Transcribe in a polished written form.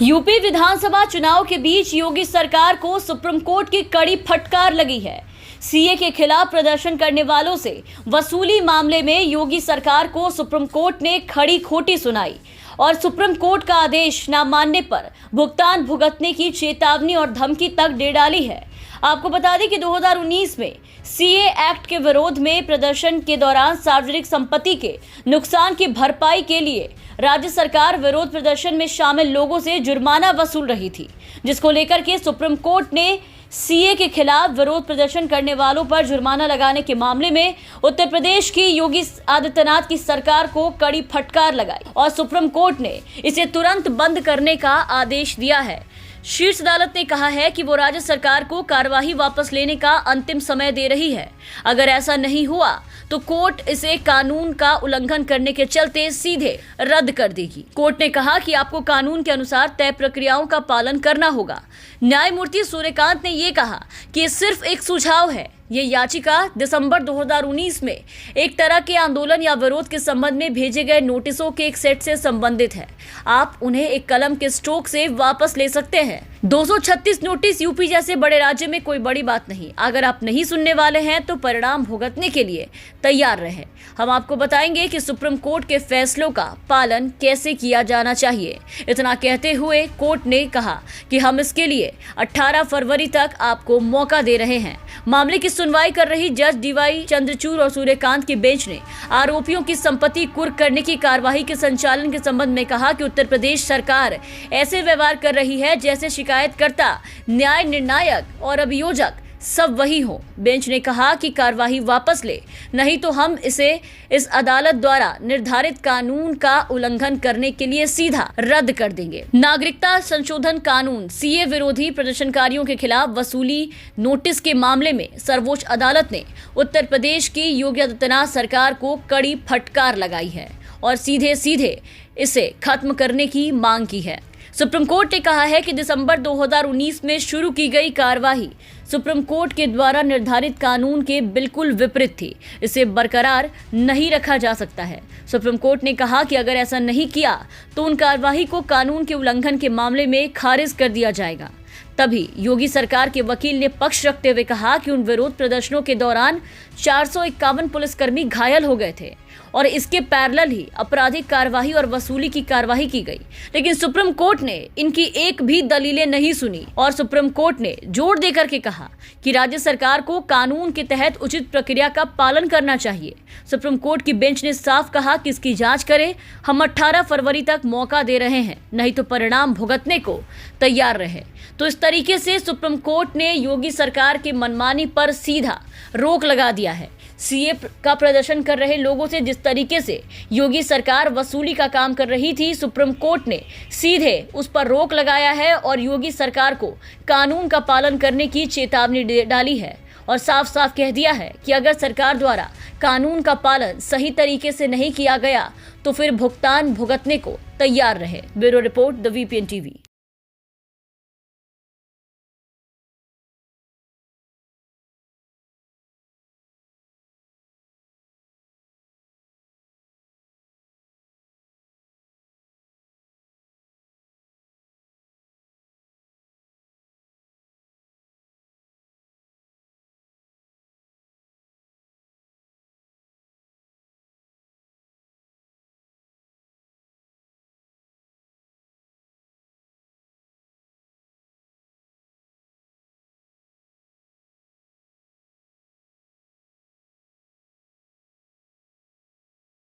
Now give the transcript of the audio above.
UP विधानसभा चुनाव के बीच योगी सरकार को सुप्रीम कोर्ट की कड़ी फटकार लगी है। सीए के खिलाफ प्रदर्शन करने वालों से वसूली मामले में योगी सरकार को सुप्रीम कोर्ट ने खड़ी खोटी सुनाई और सुप्रीम कोर्ट का आदेश न मानने पर भुगतान भुगतने की चेतावनी और धमकी तक दे डाली है। आपको बता दें कि 2019 में सीए एक्ट के विरोध में प्रदर्शन के दौरान सार्वजनिक संपत्ति के नुकसान की भरपाई के लिए राज्य सरकार विरोध प्रदर्शन में शामिल लोगों से जुर्माना वसूल रही थी, जिसको लेकर के सुप्रीम कोर्ट ने सीए के खिलाफ विरोध प्रदर्शन करने वालों पर जुर्माना लगाने के मामले में उत्तर प्रदेश की योगी आदित्यनाथ की सरकार को कड़ी फटकार लगाई और सुप्रीम कोर्ट ने इसे तुरंत बंद करने का आदेश दिया है। शीर्ष अदालत ने कहा है कि वो राज्य सरकार को कार्यवाही वापस लेने का अंतिम समय दे रही है। अगर ऐसा नहीं हुआ तो कोर्ट इसे कानून का उल्लंघन करने के चलते सीधे रद्द कर देगी। कोर्ट ने कहा कि आपको कानून के अनुसार तय प्रक्रियाओं का पालन करना होगा। न्यायमूर्ति सूर्यकांत ने ये कहा कि ये सिर्फ एक सुझाव है। ये याचिका दिसंबर 2019 में एक तरह के आंदोलन या विरोध के संबंध में भेजे गए नोटिसों के एक सेट से संबंधित है। आप उन्हें एक कलम के स्ट्रोक से वापस ले सकते हैं। 236 नोटिस यूपी जैसे बड़े राज्य में कोई बड़ी बात नहीं। अगर आप नहीं सुनने वाले हैं तो परिणाम भुगतने के लिए तैयार रहें। हम आपको बताएंगे कि सुप्रीम कोर्ट के फैसलों का पालन कैसे किया जाना चाहिए। इतना कहते हुए कोर्ट ने कहा कि हम इसके लिए 18 फरवरी तक आपको मौका दे रहे हैं। मामले की सुनवाई कर रही जज डीवाई चंद्रचूड़ और सूर्यकांत की बेंच ने आरोपियों की संपत्ति कुर्क करने की कार्यवाही के संचालन के संबंध में कहा कि उत्तर प्रदेश सरकार ऐसे व्यवहार कर रही है जैसे शिकायतकर्ता, न्याय निर्णायक और अभियोजक सब वही हो। बेंच ने कहा कि कार्यवाही वापस ले, नहीं तो हम इसे इस अदालत द्वारा निर्धारित कानून का उल्लंघन करने के लिए सीधा रद्द कर देंगे। नागरिकता संशोधन कानून सीए विरोधी प्रदर्शनकारियों के खिलाफ वसूली नोटिस के मामले में सर्वोच्च अदालत ने उत्तर प्रदेश की योगी आदित्यनाथ सरकार को कड़ी फटकार लगाई है और सीधे सीधे इसे खत्म करने की मांग की है। सुप्रीम कोर्ट ने कहा है कि दिसंबर 2019 में शुरू की गई कार्यवाही सुप्रीम कोर्ट के द्वारा निर्धारित कानून के बिल्कुल विपरीत थी। इसे बरकरार नहीं रखा जा सकता है। सुप्रीम कोर्ट ने कहा कि अगर ऐसा नहीं किया तो उन कार्यवाही को कानून के उल्लंघन के मामले में खारिज कर दिया जाएगा। तभी योगी सरकार के वकील ने पक्ष रखते हुए कहा कि उन विरोध प्रदर्शनों के दौरान 451 पुलिसकर्मी घायल हो गए थे और इसके पैरेलल ही आपराधिक कार्यवाही और वसूली की कार्यवाही की गई, लेकिन सुप्रीम कोर्ट ने इनकी एक भी दलीलें नहीं सुनी और सुप्रीम कोर्ट ने जोर देकर के कहा कि राज्य सरकार को कानून के तहत उचित प्रक्रिया का पालन करना चाहिए। सुप्रीम कोर्ट की बेंच ने साफ कहा कि इसकी जांच करें। हम 18 फरवरी तक मौका दे रहे हैं, नहीं तो परिणाम भुगतने को तैयार रहे। तो इस तरीके से सुप्रीम कोर्ट ने योगी सरकार की मनमानी पर सीधा रोक लगा दिया है। सीए का प्रदर्शन कर रहे लोगों से जिस तरीके से योगी सरकार वसूली का काम कर रही थी, सुप्रीम कोर्ट ने सीधे उस पर रोक लगाया है और योगी सरकार को कानून का पालन करने की चेतावनी दे डाली है और साफ साफ कह दिया है कि अगर सरकार द्वारा कानून का पालन सही तरीके से नहीं किया गया तो फिर भुगतान भुगतने को तैयार रहे। Bureau report, the VPN TV.